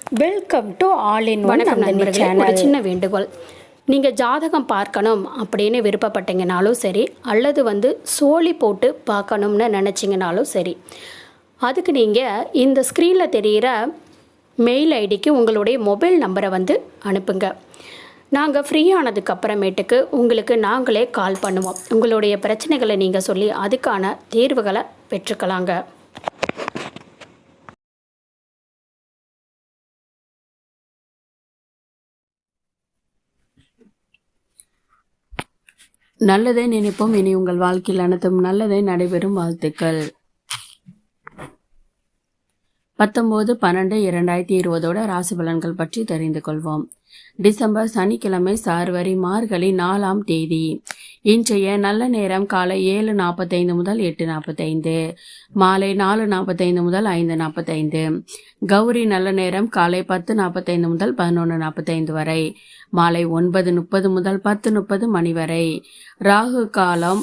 Welcome to all in one. வணக்கம் நண்பர்களே, ஒரு சின்ன வேண்டுகோள். நீங்கள் ஜாதகம் பார்க்கணும் அப்படின்னு விருப்பப்பட்டீங்கனாலும் சரி, அல்லது சோழி போட்டு பார்க்கணும்னு நினச்சிங்கனாலும் சரி, அதுக்கு நீங்கள் இந்த ஸ்க்ரீனில் தெரிகிற மெயில் ஐடிக்கு உங்களுடைய மொபைல் நம்பரை அனுப்புங்க. நாங்கள் ஃப்ரீ ஆனதுக்கு அப்புறமேட்டுக்கு உங்களுக்கு நாங்களே கால் பண்ணுவோம். உங்களுடைய பிரச்சனைகளை நீங்கள் சொல்லி அதுக்கான தீர்வுகளை பெற்றுக்கலாங்க. நல்லதை நினைப்போம். இனி உங்கள் வாழ்க்கையில் அனைத்தும் நல்லதை நடைபெறும். வாழ்த்துக்கள். 19/12/2020 ராசி பலன்கள் பற்றி தெரிந்து கொள்வோம். டிசம்பர் சனிக்கிழமை சார்வரி மார்கழி 4ஆம் தேதி. இன்றைய நல்ல நேரம் காலை 7:45 முதல் 8:45, மாலை 4:45 முதல் 5:45. கௌரி நல்ல நேரம் காலை 10:45 முதல் 11:45 வரை, மாலை 9:30 முதல் 10:30 மணி வரை. ராகு காலம்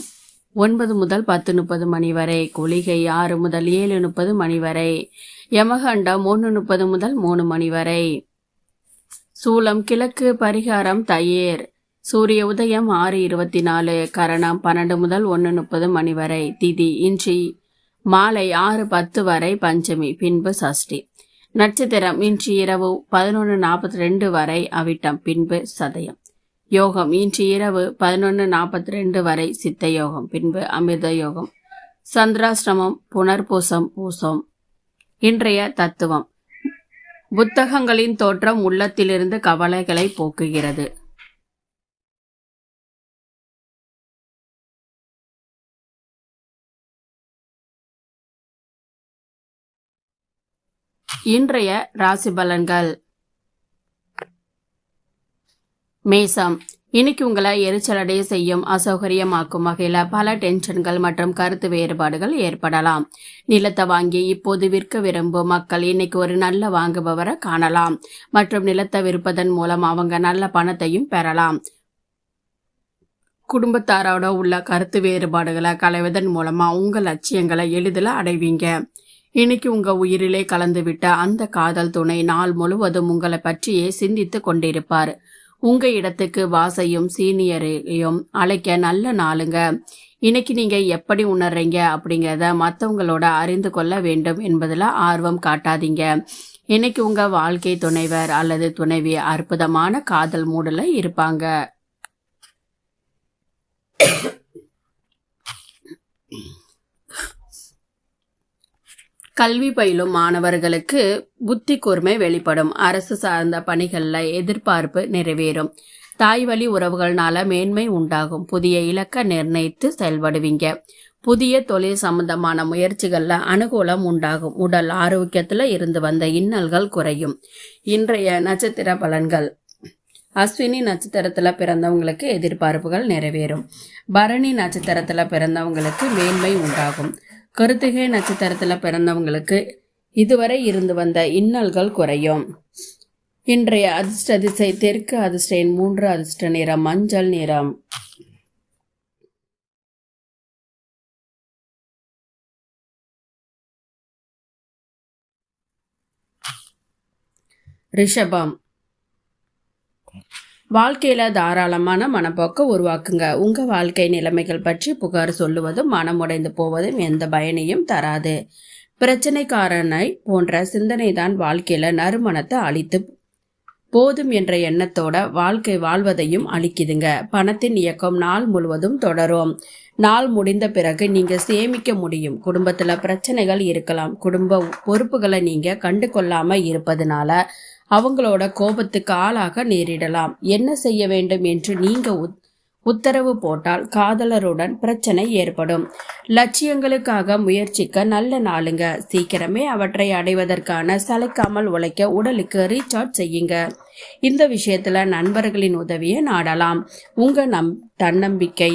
9 முதல் 10:30 மணி வரை. குளிகை 6 முதல் 7:30 மணி வரை. யமகண்டம் 1:30 முதல் 3 மணி வரை. சூலம் கிழக்கு. பரிகாரம் தயிர். சூரிய உதயம் 6:24, கரணம் 12 முதல் 1:30 மணி வரை. திதி இன்றி மாலை 6:10 வரை பஞ்சமி, பின்பு சஷ்டி. நட்சத்திரம் இன்று இரவு 11:42 வரை அவிட்டம், பின்பு சதயம். யோகம் இன்று இரவு 11:42 வரை சித்த யோகம், பின்பு அமிர்த யோகம். சந்திராஷ்டிரமம் புனர்பூசம் பூசம். இன்றைய தத்துவம். புத்தகங்களின் தோற்றம் உள்ளத்திலிருந்து கவலைகளை போக்குகிறது. இன்றைய ராசி பலன்கள். மேசம். இன்னைக்கு உங்களை எரிச்சலடைய செய்யும், அசௌகரியமாக்கும் வகையில பல டென்ஷன்கள் மற்றும் கருத்து வேறுபாடுகள் ஏற்படலாம். நிலத்தை வாங்கி இப்போது விற்க விரும்பும் மக்கள் இன்னைக்கு ஒரு நல்ல வாங்குபவரை காணலாம் மற்றும் நிலத்தை விற்பதன் மூலம் அவங்க நல்ல பணத்தையும் பெறலாம். குடும்பத்தாரோட உள்ள கருத்து வேறுபாடுகளை களைவதன் மூலமா உங்க லட்சியங்களை எளிதில் அடைவீங்க. இன்னைக்கு உங்க உயிரிலே கலந்துவிட்ட அந்த காதல் துணை நாள் முழுவதும் உங்களை பற்றியே சிந்தித்து கொண்டிருப்பார். உங்க இடத்துக்கு வாசையும் சீனியரையும் அழைக்க நல்ல நாளுங்க. இன்னைக்கு நீங்க எப்படி உணர்றீங்க அப்படிங்கிறத மற்றவங்களோட அறிந்து கொள்ள வேண்டும் என்பதில் ஆர்வம் காட்டாதீங்க. இன்னைக்கு உங்க வாழ்க்கை துணைவர் அல்லது துணைவி அற்புதமான காதல் மூடல இருப்பாங்க. கல்வி பயிலும் மாணவர்களுக்கு புத்தி கூர்மை வெளிப்படும். அரசு சார்ந்த பணிகள்ல எதிர்பார்ப்பு நிறைவேறும். தாய் வழி உறவுகள்னால மேன்மை உண்டாகும். புதிய இலக்க நிர்ணயித்து செயல்படுவீங்க. புதிய தொழில் சம்பந்தமான முயற்சிகள்ல அனுகூலம் உண்டாகும். உடல் ஆரோக்கியத்துல இருந்து வந்த இன்னல்கள் குறையும். இன்றைய நட்சத்திர பலன்கள். அஸ்வினி நட்சத்திரத்துல பிறந்தவங்களுக்கு எதிர்பார்ப்புகள் நிறைவேறும். பரணி நட்சத்திரத்துல பிறந்தவங்களுக்கு மேன்மை உண்டாகும். கிருத்திகை நட்சத்திரத்துல பிறந்தவங்களுக்கு இதுவரை இருந்து வந்த இன்னல்கள் குறையும். இன்றைய அதிர்ஷ்ட திசை தெற்கு. அதிர்ஷ்ட எண் 3. அதிர்ஷ்ட நிறம் மஞ்சள் நிறம். ரிஷபம். வாழ்க்கையில தாராளமான மனப்போக்க உருவாக்குங்க. உங்க வாழ்க்கை நிலைமைகள் பற்றி புகார் சொல்லுவதும் மனமுடைந்து போவதும் எந்த பயனையும் தராது. பிரச்சனைக்காரனை போன்ற சிந்தனை தான் வாழ்க்கையில நறுமணத்தை அழித்து போதும் என்ற எண்ணத்தோட வாழ்க்கை வாழ்வதையும் அழிக்குதுங்க. பணத்தின் இயக்கம் நாள் முழுவதும் தொடரும். நாள் முடிந்த பிறகு நீங்க சேமிக்க முடியும். குடும்பத்துல பிரச்சனைகள் இருக்கலாம். குடும்ப பொறுப்புகளை நீங்க கண்டு கொள்ளாம இருப்பதனால அவங்களோட கோபத்துக்கு ஆளாக நேரிடலாம். என்ன செய்ய வேண்டும் என்று நீங்க உத்தரவு போட்டால் காதலருடன் பிரச்சனை ஏற்படும். லட்சியங்களுக்காக முயற்சிக்க நல்ல நாளுங்க. சீக்கிரமே அவற்றை அடைவதற்கான சளைக்காமல் உழைக்க உடலுக்கு ரீசார்ஜ் செய்யுங்க. இந்த விஷயத்துல நண்பர்களின் உதவியை நாடலாம். உங்க தன்னம்பிக்கை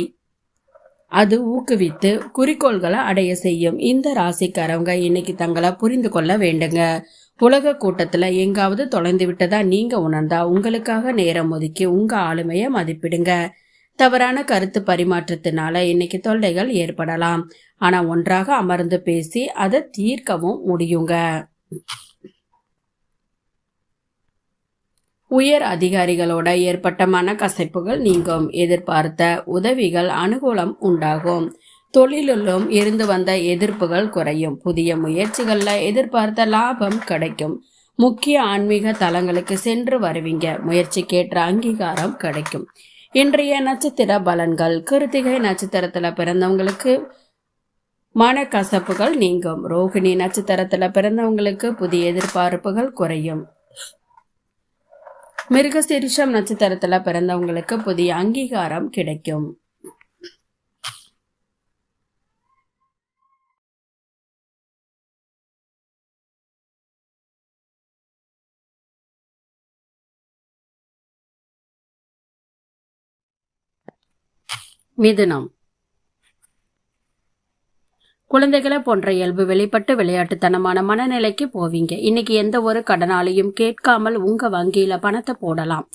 அது ஊக்குவித்து குறிக்கோள்களை அடைய செய்யும். இந்த ராசிக்காரவங்க இன்னைக்கு தங்களை புரிந்து கொள்ள வேண்டுங்க. உலக கூட்டத்துல எங்காவது தொலைந்து விட்டதா நீங்க உணர்ந்தா உங்களுக்காக நேரம் ஒதுக்கி உங்க ஆளுமையை மதிப்பிடுங்க. தவறான கருத்து பரிமாற்றத்தினால இன்னைக்கு தொல்லைகள் ஏற்படலாம். ஆனா ஒன்றாக அமர்ந்து பேசி அதை தீர்க்கவும் முடியுங்க. உயர் அதிகாரிகளோட ஏற்பட்ட மனக்கசைப்புகள் நீங்கும். எதிர்பார்த்த உதவிகள் அனுகூலம் உண்டாகும். தொழிலிலும் இருந்து வந்த எதிர்ப்புகள் குறையும். புதிய முயற்சிகள்ல எதிர்பார்த்த லாபம் கிடைக்கும். முக்கிய ஆன்மீக தலங்களுக்கு சென்று வருவீங்க. முயற்சிக்கேற்ற அங்கீகாரம் கிடைக்கும். இன்றைய நட்சத்திர பலன்கள். கிருத்திகை நட்சத்திரத்துல பிறந்தவங்களுக்கு மனக்கசப்புகள் நீங்கும். ரோகிணி நட்சத்திரத்துல பிறந்தவங்களுக்கு புதிய எதிர்பார்ப்புகள் குறையும். மிருகசீரிஷம் நட்சத்திரத்துல பிறந்தவங்களுக்கு புதிய அங்கீகாரம் கிடைக்கும். மிதுனம். குழந்தைகளை போன்ற இயல்பு வெளிப்பட்டு விளையாட்டுத்தனமான மனநிலைக்கு போவீங்க. இன்னைக்கு எந்த ஒரு கடனாலையும் கேட்காமல் உங்க வங்கியில பணத்தை போடலாம்.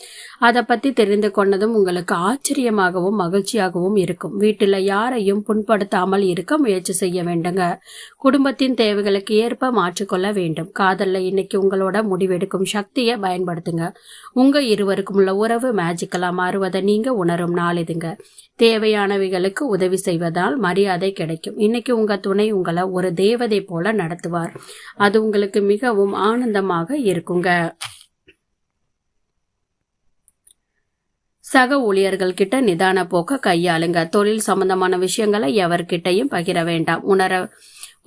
அதை பத்தி தெரிந்து கொண்டதும் உங்களுக்கு ஆச்சரியமாகவும் மகிழ்ச்சியாகவும் இருக்கும். வீட்டுல யாரையும் புண்படுத்தாமல் இருக்க முயற்சி செய்ய வேண்டுங்க. குடும்பத்தின் தேவைகளுக்கு ஏற்ப மாற்றிக்கொள்ள வேண்டும். காதல்ல இன்னைக்கு உங்களோட முடிவெடுக்கும் சக்தியை பயன்படுத்துங்க. உங்க இருவருக்கும் உள்ள உறவு மேஜிக்கலா மாறுவதை நீங்க உணரும் நாள் இதுங்க. தேவையானவைகளுக்கு உதவி செய்வதால் மரியாதை கிடைக்கும். இன்னைக்கு உங்க துணை உங்களை ஒரு தேவதை போல நடத்துவார். அது உங்களுக்கு மிகவும் ஆனந்தமாக இருக்குங்க. சக ஊழியர்கள் கிட்ட நிதான போக்க கையாளுங்க. தொழில் சம்பந்தமான விஷயங்களை எவர்கிட்டையும் பகிர வேண்டாம்.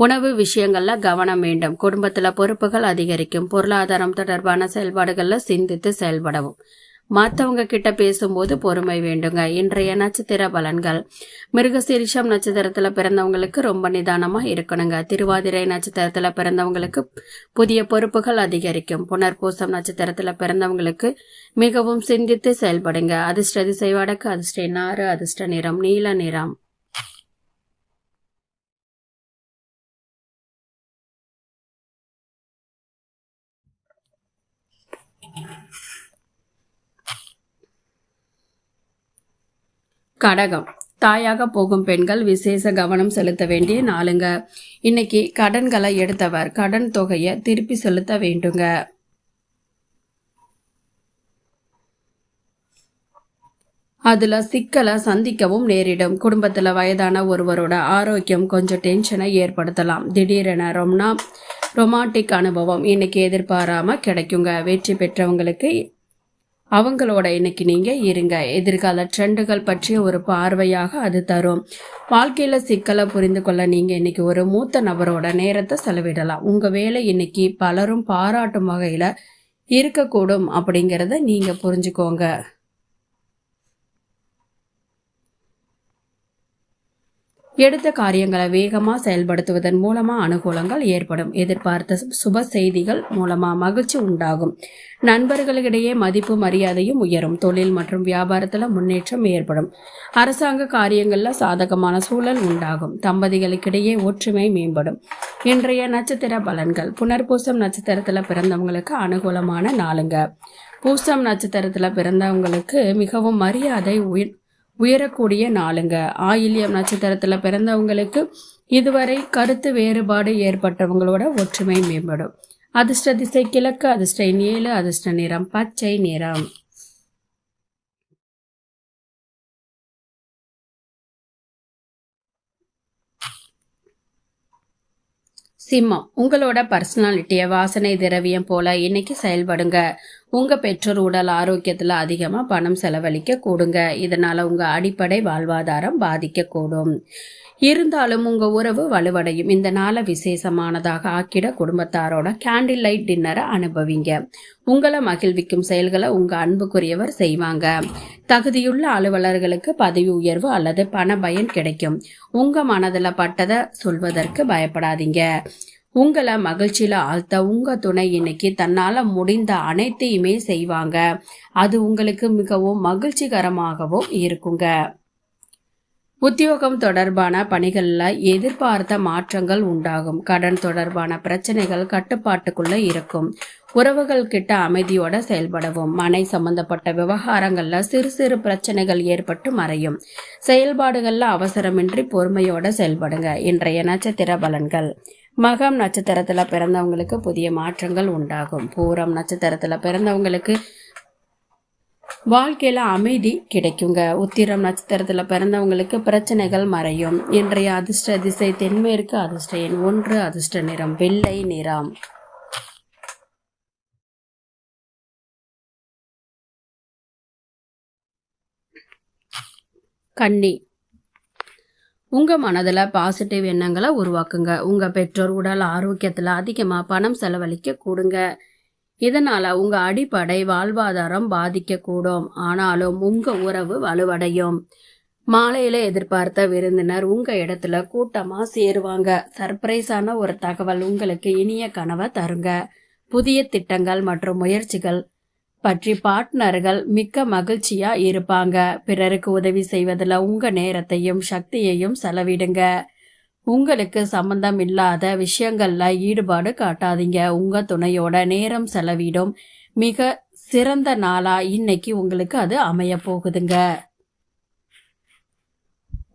உணவு விஷயங்கள்ல கவனம் வேண்டும். குடும்பத்துல பொறுப்புகள் அதிகரிக்கும். பொருளாதாரம் தொடர்பான செயல்பாடுகள்ல சிந்தித்து செயல்படவும். மற்றவங்க கிட்ட பேசும்போது பொறுமை வேண்டுங்க. இன்றைய நட்சத்திர பலன்கள். மிருகசீரிஷம் நட்சத்திரத்துல பிறந்தவங்களுக்கு ரொம்ப நிதானமா இருக்கணுங்க. திருவாதிரை நட்சத்திரத்துல பிறந்தவங்களுக்கு புதிய பொறுப்புகள் அதிகரிக்கும். புனர்பூசம் நட்சத்திரத்துல பிறந்தவங்களுக்கு மிகவும் சிந்தித்து செயல்படுங்க. அதிர்ஷ்ட திசை வடக்கு. அதிர்ஷ்ட நாறு. அதிர்ஷ்ட நிறம் நீல நிறம். கடகம். தாயாக போகும் பெண்கள் விசேஷ கவனம் செலுத்த வேண்டிய நாளுங்க. இன்னைக்கு கடன்களை எடுத்தவர் கடன் தொகையை திருப்பி செலுத்த வேண்டுங்க. அதுல சிக்கலை சந்திக்கவும் நேரிடும். குடும்பத்துல வயதான ஒருவரோட ஆரோக்கியம் கொஞ்சம் டென்ஷனை ஏற்படுத்தலாம். திடீரென ரொமான்டிக் அனுபவம் இன்னைக்கு எதிர்பாராம கிடைக்குங்க. வெற்றி பெற்றவங்களுக்கு அவங்களோட இன்னைக்கு நீங்க இருங்க. எதிர்கால ட்ரெண்டுகள் பற்றிய ஒரு பார்வையாக அது தரும். வாழ்க்கையில சிக்கலை புரிந்து கொள்ள நீங்க இன்னைக்கு ஒரு மூத்த நபரோட நேரத்தை செலவிடலாம். உங்க வேலை இன்னைக்கு பலரும் பாராட்டும் வகையில இருக்கக்கூடும் அப்படிங்கிறத நீங்க புரிஞ்சுக்கோங்க. எடுத்த காரியங்களை வேகமா செயல்படுத்துவதன் மூலமா அனுகூலங்கள் ஏற்படும். எதிர்பார்த்த சுப செய்திகள் மூலமா மகிழ்ச்சி உண்டாகும். நண்பர்களிடையே மதிப்பு மரியாதையும் உயரும். தொழில் மற்றும் வியாபாரத்துல முன்னேற்றம் ஏற்படும். அரசாங்க காரியங்கள்ல சாதகமான சூழல் உண்டாகும். தம்பதிகளுக்கிடையே ஒற்றுமை மேம்படும். இன்றைய நட்சத்திர பலன்கள். புனர்பூசம் நட்சத்திரத்துல பிறந்தவங்களுக்கு அனுகூலமான நாளுங்க. பூசம் நட்சத்திரத்துல பிறந்தவங்களுக்கு மிகவும் மரியாதை உயரக்கூடிய நாளுங்க. ஆயில்யம் நட்சத்திரத்துல பிறந்தவங்களுக்கு இதுவரை கருத்து வேறுபாடு ஏற்பட்டவங்களோட ஒற்றுமை மேம்படும். அதிர்ஷ்ட திசை கிழக்கு. அதிர்ஷ்ட 7. அதிர்ஷ்ட நிறம் பச்சை நிறம். சிம்மம். உங்களோட பர்சனாலிட்டிய வாசனை திரவியம் போல இன்னைக்கு செயல்படுங்க. உங்க பெற்றோர் உடல் ஆரோக்கியத்துல அதிகமா பணம் செலவழிக்க கூடுங்க. இதனால உங்க அடிப்படை வாழ்வாதாரம் பாதிக்க கூடும். இருந்தாலும் உங்க உறவு வலுவடையும். இந்த நாளை விசேஷமானதாக ஆக்கிட குடும்பத்தாரோட கேண்டில் லைட் டின்னரை அனுபவிங்க. உங்களை மகிழ்விக்கும் செயல்களை உங்க அன்புக்குரியவர் செய்வாங்க. தகுதியுள்ள அலுவலர்களுக்கு பதவி உயர்வு அல்லது பண பயன் கிடைக்கும். உங்க மனதுல பட்டதை சொல்வதற்கு பயப்படாதீங்க. உங்களை மகிழ்ச்சியில ஆழ்த்த உங்க துணை இன்னைக்கு தன்னால முடிந்த அனைத்தையுமே செய்வாங்க. அது உங்களுக்கு மிகவும் மகிழ்ச்சிகரமாகவும் இருக்குங்க. உத்தியோகம் தொடர்பான பணிகள்ல எதிர்பார்த்த மாற்றங்கள் உண்டாகும். கடன் தொடர்பான பிரச்சனைகள் கட்டுப்பாட்டுக்குள்ள இருக்கும். உறவுகள் கிட்ட அமைதியோட செயல்படவும். மனை சம்பந்தப்பட்ட விவகாரங்கள்ல சிறு சிறு பிரச்சனைகள் ஏற்பட்டு மறையும். செயல்பாடுகள்ல அவசரமின்றி பொறுமையோட செயல்படுங்க. இன்றைய நட்சத்திர பலன்கள். மகம் நட்சத்திரத்துல பிறந்தவங்களுக்கு புதிய மாற்றங்கள் உண்டாகும். பூரம் நட்சத்திரத்துல பிறந்தவங்களுக்கு வாழ்க்கையில அமைதி கிடைக்குங்க. உத்திரம் நட்சத்திரத்துல பிறந்தவங்களுக்கு பிரச்சனைகள் மறையும். இன்றைய அதிர்ஷ்ட திசை தென்மேற்கு. அதிர்ஷ்ட எண் 1. அதிர்ஷ்ட நிறம் வெள்ளை நிறம். கன்னி. உங்க மனதுல பாசிட்டிவ் எண்ணங்களை உருவாக்குங்க. உங்க பெற்றோர் உடல் ஆரோக்கியத்துல அதிகமா பணம் செலவழிக்க கூடுங்க. இதனால உங்க அடிப்படை வாழ்வாதாரம் பாதிக்க கூடும். ஆனாலும் உங்க உறவு வலுவடையும். மாலையில எதிர்பார்த்த விருந்தினர் உங்க இடத்துல கூட்டமா சேருவாங்க. சர்ப்ரைஸான ஒரு தகவல் உங்களுக்கு இனிய கனவை தருங்க. புதிய திட்டங்கள் மற்றும் முயற்சிகள் பற்றி பார்ட்னர்கள் மிக்க மகிழ்ச்சியா இருப்பாங்க. பிறருக்கு உதவி செய்வதில் உங்க நேரத்தையும் சக்தியையும் செலவிடுங்க. உங்களுக்கு சம்பந்தம் இல்லாத விஷயங்கள்ல ஈடுபாடு காட்டாதீங்க. உங்க துணையோட நேரம் செலவிடும் மிக சிறந்த நாளா இன்னைக்கு உங்களுக்கு அது அமைய போகுதுங்க.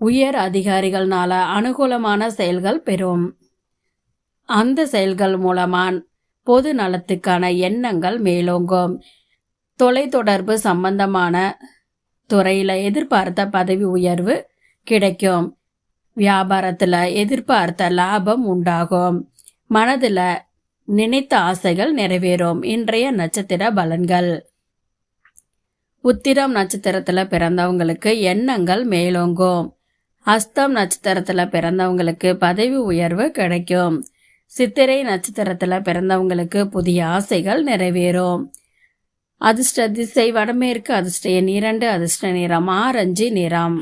உயர் அதிகாரிகள்னால அனுகூலமான செயல்கள் பெறும். அந்த செயல்கள் மூலமா பொது நலத்துக்கான எண்ணங்கள் மேலோங்கும். தொலைத்தொடர்பு சம்பந்தமான துறையில எதிர்பார்த்த பதவி உயர்வு கிடைக்கும். வியாபாரத்துல எதிர்பார்த்த லாபம் உண்டாகும். மனதுல நினைத்த ஆசைகள் நிறைவேறும். இன்றைய நட்சத்திர பலன்கள். உத்திரம் நட்சத்திரத்துல பிறந்தவங்களுக்கு எண்ணங்கள் மேலோங்கும். அஸ்தம் நட்சத்திரத்துல பிறந்தவங்களுக்கு பதவி உயர்வு கிடைக்கும். சித்திரை நட்சத்திரத்துல பிறந்தவங்களுக்கு புதிய ஆசைகள் நிறைவேறும். அதிர்ஷ்ட திசை வடமேற்கு. அதிர்ஷ்ட எண் 2. அதிர்ஷ்ட நிறம் ஆரஞ்சு நிறம்.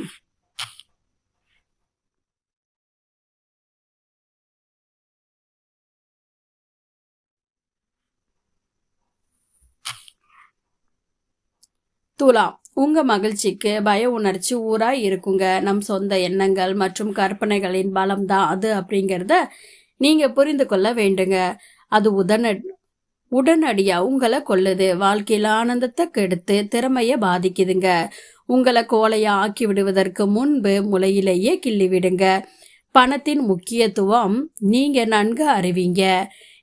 துலாம். உங்க மகிழ்ச்சிக்கு பய உணர்ச்சி ஊராய் இருக்குங்க. நம் சொந்த எண்ணங்கள் மற்றும் கற்பனைகளின் பலம் தான் அது அப்படிங்கிறத நீங்க புரிந்து கொள்ள வேண்டுங்க. அது உடனடியா உங்களை கொல்லுது. வாழ்க்கையில ஆனந்தத்தை கெடுத்து திறமைய பாதிக்குதுங்க. உங்களை கோலையா ஆக்கி விடுவதற்கு முன்பு முளையிலேயே கிள்ளி விடுங்க. பணத்தின் முக்கியத்துவம் நீங்க நன்கு அறிவீங்க.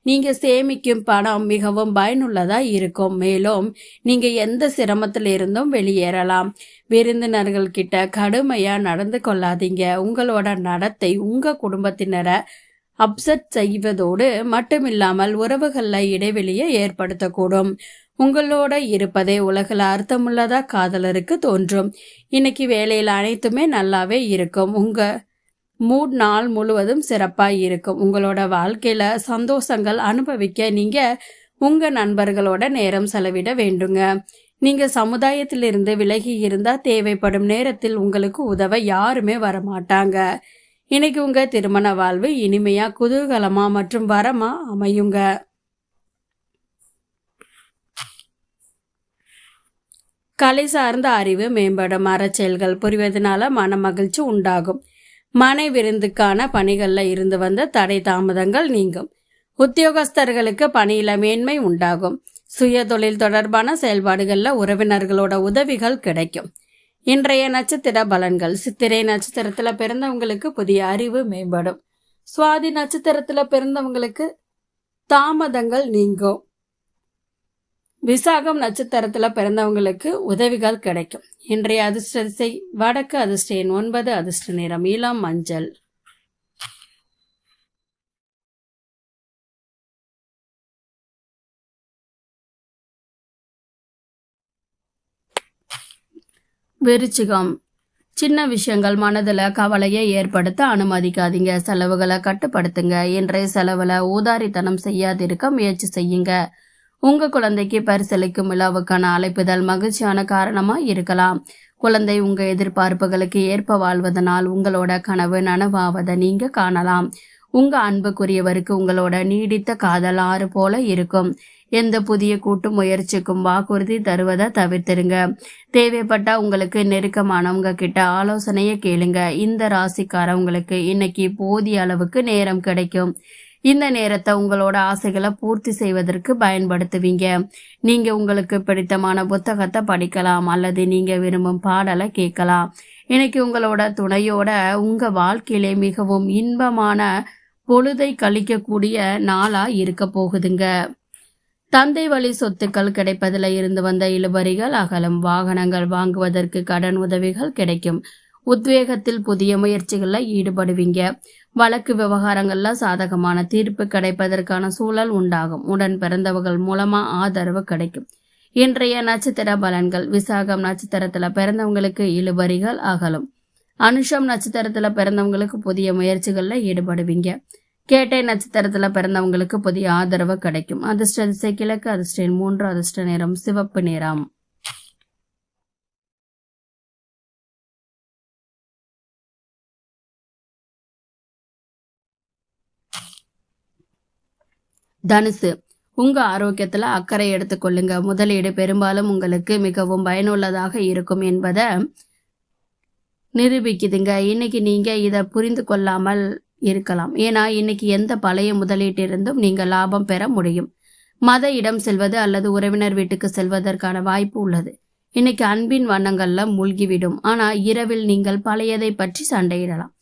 நீங்க சேமிக்கும் பணம் மிகவும் பயனுள்ளதா இருக்கும். மேலும் நீங்க எந்த சிரமத்தில இருந்தும் வெளியேறலாம். விருந்தினர்கள் கிட்ட கடுமையா நடந்து கொள்ளாதீங்க. உங்களோட நடத்தை உங்க குடும்பத்தினரை அப்செட் செய்வதோடு மட்டுமில்லாமல் உறவுகள்ல இடைவெளியை ஏற்படுத்தக்கூடும். உங்களோட இருப்பதே உலகில் அர்த்தமுள்ளதா காதலருக்கு தோன்றும். இன்னைக்கு வேலையில் அனைத்துமே நல்லாவே இருக்கும். உங்க மூட் நாள் முழுவதும் சிறப்பாக இருக்கும். உங்களோட வாழ்க்கையில சந்தோஷங்கள் அனுபவிக்க நீங்க உங்க நண்பர்களோட நேரம் செலவிட வேண்டுங்க. நீங்க சமுதாயத்திலிருந்து விலகி இருந்தா தேவைப்படும் நேரத்தில் உங்களுக்கு உதவ யாருமே வரமாட்டாங்க. இன்னைக்கு உங்க திருமண வாழ்வு இனிமையா குதூகலமா மற்றும் வரமா அமையுங்க. கலை சார்ந்த அறிவு மேம்படும். அறச்செயல்கள் புரிவதனால மன மகிழ்ச்சி உண்டாகும். மனை விருந்துக்கான பணிகள்ல இருந்து வந்த தடை தாமதங்கள் நீங்கும். உத்தியோகஸ்தர்களுக்கு பணியில மேன்மை உண்டாகும். சுய தொழில் தொடர்பான செயல்பாடுகள்ல உறவினர்களோட உதவிகள் கிடைக்கும். இன்றைய நட்சத்திர பலன்கள். சித்திரை நட்சத்திரத்துல பிறந்தவங்களுக்கு புதிய அறிவு மேம்படும். சுவாதி நட்சத்திரத்துல பிறந்தவங்களுக்கு தாமதங்கள் நீங்கும். விசாகம் நட்சத்திரத்துல பிறந்தவங்களுக்கு உதவிகள் கிடைக்கும். இன்றைய அதிர்ஷ்ட திசை வடக்கு. அதிர்ஷ்ட எண் 9. அதிர்ஷ்ட நிறம் இளம் மஞ்சள். விருச்சிகம். சின்ன விஷயங்கள் மனதில் கவலையை ஏற்படுத்த அனுமதிக்காதீங்க. செலவுகளை கட்டுப்படுத்துங்க. இன்றைய செலவுல ஊதாரித்தனம் செய்யாதிருக்க முயற்சி செய்யுங்க. உங்க குழந்தைக்கு பரிசளிக்கும் விழாவுக்கான அழைப்புதல் மகிழ்ச்சியான காரணமா இருக்கலாம். குழந்தை உங்க எதிர்பார்ப்புகளுக்கு ஏற்ப வாழ்வதனால் உங்களோட கனவு நனவாவதை நீங்க காணலாம். உங்க அன்புக்குரியவருக்கு உங்களோட நீடித்த காதல் ஆறு போல இருக்கும். எந்த புதிய கூட்டு முயற்சிக்கும் வாக்குறுதி தருவதை தவிர்த்திருங்க. தேவைப்பட்டா உங்களுக்கு நெருக்கமானவங்க கிட்ட ஆலோசனையை கேளுங்க. இந்த ராசிக்காரவங்களுக்கு இன்னைக்கு போதிய அளவுக்கு நேரம் கிடைக்கும். இந்த நேரத்தை உங்களோட ஆசைகளை பூர்த்தி செய்வதற்கு பயன்படுத்துவீங்க. நீங்க உங்களுக்கு பிடித்தமான புத்தகத்தை படிக்கலாம் அல்லது நீங்க விரும்பும் பாடலை கேட்கலாம். இன்னைக்கு உங்களோட துணையோட உங்க வாழ்க்கையிலே மிகவும் இன்பமான பொழுதை கழிக்கக்கூடிய நாளா இருக்க போகுதுங்க. தந்தை வழி சொத்துக்கள் கிடைப்பதில் இருந்து வந்த இழுபறிகள் அகலும். வாகனங்கள் வாங்குவதற்கு கடன் உதவிகள் கிடைக்கும். உத்வேகத்தில் புதிய முயற்சிகளில் ஈடுபடுவீங்க. வழக்கு விவகாரங்கள்ல சாதகமான தீர்ப்பு கிடைப்பதற்கான சூழல் உண்டாகும். உடன் பிறந்தவர்கள் மூலமா ஆதரவு கிடைக்கும். இன்றைய நட்சத்திர பலன்கள். விசாகம் நட்சத்திரத்துல பிறந்தவங்களுக்கு இழுபறிகள் அகலும். அனுஷம் நட்சத்திரத்துல பிறந்தவங்களுக்கு புதிய முயற்சிகள்ல ஈடுபடுவீங்க. கேட்டை நட்சத்திரத்துல பிறந்தவங்களுக்கு புதிய ஆதரவு கிடைக்கும். அதிர்ஷ்ட திசை கிழக்கு, அதிர்ஷ்ட எண் 3, அதிர்ஷ்ட நிறம் சிவப்பு நிறம். தனுசு, உங்க ஆரோக்கியத்துல அக்கறை எடுத்துக்கொள்ளுங்க. முதலீடு பெரும்பாலும் உங்களுக்கு மிகவும் பயனுள்ளதாக இருக்கும் என்பதை நிரூபிக்குதுங்க. இன்னைக்கு நீங்க இதை புரிந்து கொள்ளாமல் இருக்கலாம். ஏன்னா இன்னைக்கு எந்த பழைய முதலீட்டிலிருந்தும் நீங்க லாபம் பெற முடியும். மத இடம் செல்வது அல்லது உறவினர் வீட்டுக்கு செல்வதற்கான வாய்ப்பு உள்ளது. இன்னைக்கு அன்பின் வண்ணங்கள்ல மூழ்கிவிடும். ஆனா இரவில் நீங்கள் பழையதை பற்றி சண்டையிடலாம்.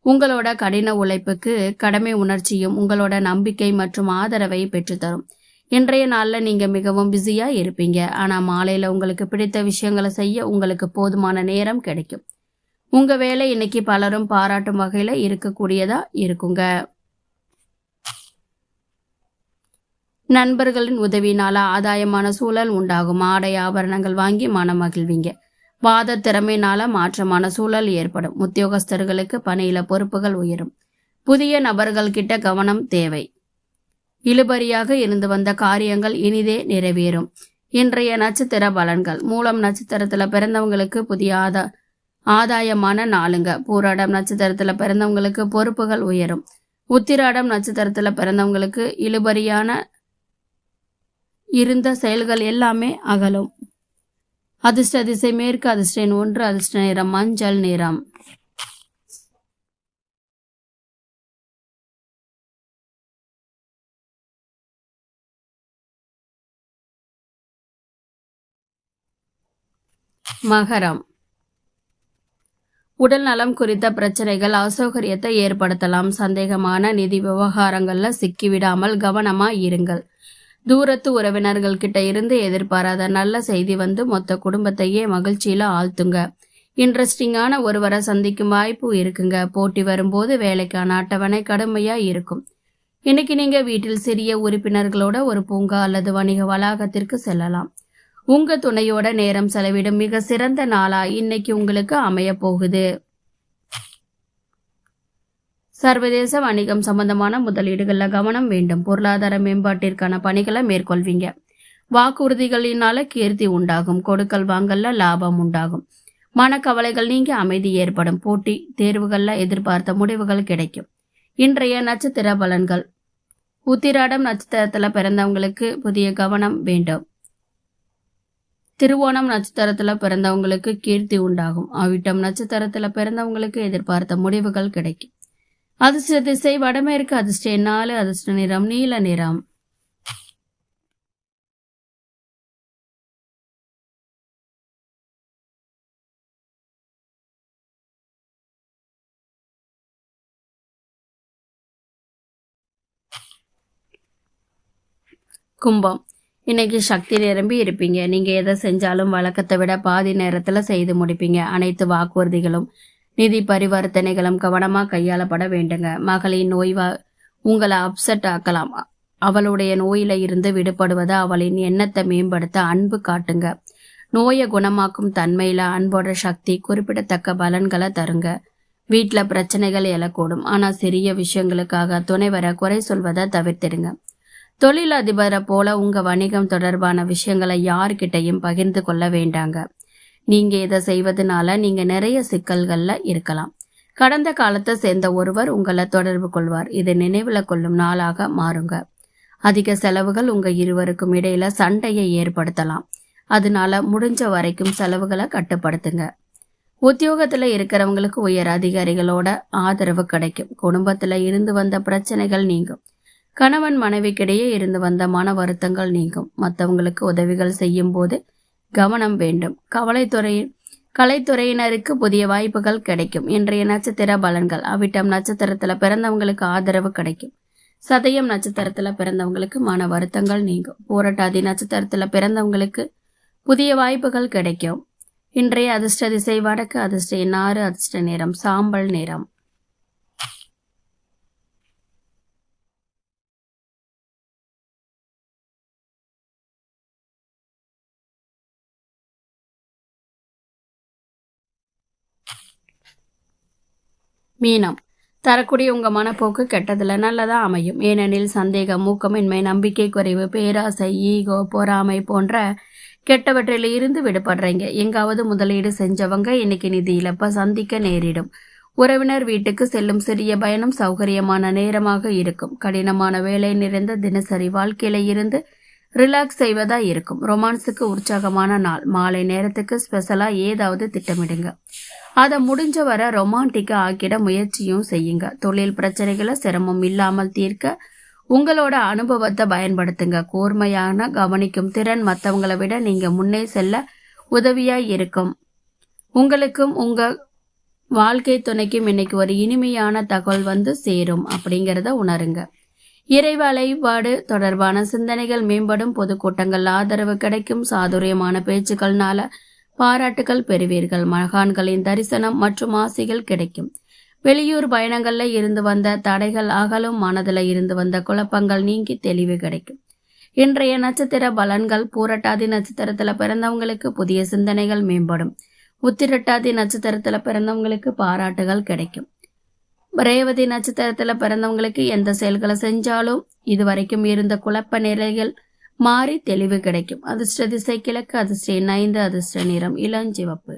உங்களோட கடின உழைப்புக்கு கடமை உணர்ச்சியும் உங்களோட நம்பிக்கை மற்றும் ஆதரவை பெற்றுத்தரும். இன்றைய நாள்ல நீங்க மிகவும் பிஸியா இருப்பீங்க. ஆனா மாலையில உங்களுக்கு பிடித்த விஷயங்களை செய்ய உங்களுக்கு போதுமான நேரம் கிடைக்கும். உங்க வேலை இன்னைக்கு பலரும் பாராட்டும் வகையில இருக்கக்கூடியதா இருக்குங்க. நண்பர்களின் உதவினால ஆதாயமான சூழல் உண்டாகும். ஆடை ஆபரணங்கள் வாங்கி மனம் மகிழ்வீங்க. வாத திறமையினால மாற்றமான சூழல் ஏற்படும். உத்தியோகஸ்தர்களுக்கு பணியில பொறுப்புகள் உயரும். புதிய நபர்கள் கிட்ட கவனம் தேவை. இழுபறியாக இருந்து வந்த காரியங்கள் இனிதே நிறைவேறும். இன்றைய நட்சத்திர பலன்கள். மூலம் நட்சத்திரத்துல பிறந்தவங்களுக்கு புதிய ஆதாயமான நாளுங்க. பூராடம் நட்சத்திரத்துல பிறந்தவங்களுக்கு பொறுப்புகள் உயரும். உத்திராடம் நட்சத்திரத்துல பிறந்தவங்களுக்கு இழுபறியான இருந்த செயல்கள் எல்லாமே அகலும். அதிர்ஷ்ட திசை மேற்கு, அதிர்ஷ்ட எண் 1, அதிர்ஷ்ட நிறம் மஞ்சள் நிறம். மகரம், உடல் நலம் குறித்த பிரச்சனைகள் அசௌகரியத்தை ஏற்படுத்தலாம். சந்தேகமான நிதி விவகாரங்கள்ல சிக்கிவிடாமல் கவனமா இருங்கள். தூரத்து உறவினர்கள் கிட்ட இருந்து எதிர்பாராத நல்ல செய்தி வந்து மொத்த குடும்பத்தையே மகிழ்ச்சியில ஆழ்த்துங்க. இன்ட்ரெஸ்டிங்கான ஒருவரை சந்திக்கும் வாய்ப்பு இருக்குங்க. போட்டி வரும்போது வேலைக்கான அட்டவணை கடுமையா இருக்கும். இன்னைக்கு நீங்க வீட்டில் சிறிய உறுப்பினர்களோட ஒரு பூங்கா அல்லது வணிக வளாகத்திற்கு செல்லலாம். உங்க துணையோட நேரம் செலவிடும் மிக சிறந்த நாளா இன்னைக்கு உங்களுக்கு அமைய போகுது. சர்வதேச வணிகம் சம்பந்தமான முதலீடுகள்ல கவனம் வேண்டும். பொருளாதார மேம்பாட்டிற்கான பணிகளை மேற்கொள்வீங்க. வாக்குறுதிகளினால கீர்த்தி உண்டாகும். கொடுக்கல் வாங்கல்ல லாபம் உண்டாகும். மனக்கவலைகள் நீங்க அமைதி ஏற்படும். போட்டி தேர்வுகள்ல எதிர்பார்த்த முடிவுகள் கிடைக்கும். இன்றைய நட்சத்திர பலன்கள். உத்திராடம் நட்சத்திரத்துல பிறந்தவங்களுக்கு புதிய கவனம் வேண்டும். திருவோணம் நட்சத்திரத்துல பிறந்தவங்களுக்கு கீர்த்தி உண்டாகும். அவிட்டம் நட்சத்திரத்துல பிறந்தவங்களுக்கு எதிர்பார்த்த முடிவுகள் கிடைக்கும். அதிர்ஷ்ட திசை வடமேற்கு, அதிர்ஷ்ட எண் 4, அதிர்ஷ்ட நிறம் நீல நிறம். கும்பம், இன்னைக்கு சக்தி நிரம்பி இருப்பீங்க. நீங்க எதை செஞ்சாலும் வழக்கத்தை விட பாதி நேரத்துல செய்து முடிப்பீங்க. அனைத்து வாக்குறுதிகளும் நிதி பரிவர்த்தனைகளும் கவனமா கையாளப்பட வேண்டுங்க. மகளின் நோய் உங்களை அப்செட் ஆக்கலாம். அவளுடைய நோயில இருந்து விடுபடுவத அவளின் எண்ணத்தை மேம்படுத்த அன்பு காட்டுங்க. நோயை குணமாக்கும் தன்மையில அன்போட சக்தி குறிப்பிடத்தக்க பலன்களை தருங்க. வீட்டுல பிரச்சனைகள் எழக்கூடும். ஆனா சிறிய விஷயங்களுக்காக துணைவரை குறை சொல்வதை தவிர்த்திடுங்க. தொழில் அதிபரை போல உங்க வணிகம் தொடர்பான விஷயங்களை யார்கிட்டையும் பகிர்ந்து கொள்ள வேண்டாங்க. நீங்க இதை செய்வதனால நீங்க நிறைய சிக்கல்கள்ல இருக்கலாம். கடந்த காலத்தை சேர்ந்த ஒருவர் உங்களை தொடர்பு கொள்வார். இது நினைவுல கொள்ளும் நாளாக மாறுங்க. அதிக செலவுகள் உங்க இருவருக்கும் இடையில சண்டையை ஏற்படுத்தலாம். அதனால முடிஞ்ச வரைக்கும் செலவுகளை கட்டுப்படுத்துங்க. உத்தியோகத்துல இருக்கிறவங்களுக்கு உயர் அதிகாரிகளோட ஆதரவு கிடைக்கும். குடும்பத்துல இருந்து வந்த பிரச்சனைகள் நீங்கும். கணவன் மனைவிக்கிடையே இருந்து வந்த மன வருத்தங்கள் நீங்கும். மற்றவங்களுக்கு உதவிகள் செய்யும் போது கவனம் வேண்டும். கலைத்துறையினருக்கு புதிய வாய்ப்புகள் கிடைக்கும். இன்றைய நட்சத்திர பலன்கள். அவிட்டம் நட்சத்திரத்துல பிறந்தவங்களுக்கு ஆதரவு கிடைக்கும். சதயம் நட்சத்திரத்துல பிறந்தவங்களுக்கு மன வருத்தங்கள் நீங்கும். பூரட்டாதி நட்சத்திரத்துல பிறந்தவங்களுக்கு புதிய வாய்ப்புகள் கிடைக்கும். இன்றைய அதிர்ஷ்ட திசை வடக்கு, அதிர்ஷ்ட எண் 6, அதிர்ஷ்ட நிறம் சாம்பல் நிறம். மீனம், தரக்கூடிய உங்க மனப்போக்கு கெட்டதுல நல்லதா அமையும். ஏனெனில் சந்தேகம், ஊக்கமின்மை, நம்பிக்கை குறைவு, பேராசை, ஈகோ, பொறாமை போன்ற கெட்டவற்றில் இருந்து விடுபடுறீங்க. எங்காவது முதலீடு செஞ்சவங்க இன்னைக்கு நிதி இழப்ப சந்திக்க நேரிடும். உறவினர் வீட்டுக்கு செல்லும் சிறிய பயணம் சௌகரியமான நேரமாக இருக்கும். கடினமான வேலை நிறைந்த தினசரி வாழ்க்கையில இருந்து ரிலாக்ஸ் செய்வதா இருக்கும். ரொமான்ஸுக்கு உற்சாகமான நாள். மாலை நேரத்துக்கு ஸ்பெஷலா ஏதாவது திட்டமிடுங்க. அதை முடிஞ்ச வர ரொமான்டிக்கா ஆக்கிட முயற்சியும் செய்யுங்க. தொழில் பிரச்சனைகளை சிரமம் இல்லாமல் தீர்க்க உங்களோட அனுபவத்தை பயன்படுத்துங்க. கூர்மையான கவனிக்கும் திறன் மற்றவங்களை விட நீங்க முன்னே செல்ல உதவியா இருக்கும். உங்களுக்கும் உங்க வாழ்க்கை துணைக்கும் இன்னைக்கு ஒரு இனிமையான தகவல் வந்து சேரும் அப்படிங்கிறத உணருங்க. இறை வழிபாடு தொடர்பான சிந்தனைகள் மேம்படும். பொதுக்கூட்டங்கள் ஆதரவு கிடைக்கும். சாதுரியமான பேச்சுக்கள்னால பாராட்டுகள் பெறுவீர்கள். மகான்களின் தரிசனம் மற்றும் ஆசைகள் கிடைக்கும். வெளியூர் பயணங்கள்ல இருந்து வந்த தடைகள் அகலும். மனதில் இருந்து வந்த குழப்பங்கள் நீங்கி தெளிவு கிடைக்கும். இன்றைய நட்சத்திர பலன்கள். பூரட்டாதி நட்சத்திரத்துல பிறந்தவங்களுக்கு புதிய சிந்தனைகள் மேம்படும். உத்திரட்டாதி நட்சத்திரத்துல பிறந்தவங்களுக்கு பாராட்டுகள் கிடைக்கும். ரேவதி நட்சத்திரத்துல பிறந்தவங்களுக்கு எந்த செயல்களை செஞ்சாலும் இதுவரைக்கும் இருந்த குழப்ப நிலைகள் மாறி தெளிவு கிடைக்கும். அதிர்ஷ்ட திசை கிழக்கு, அதிர்ஷ்ட எண் 5, அதிர்ஷ்ட நிறம் இளஞ்சிவப்பு.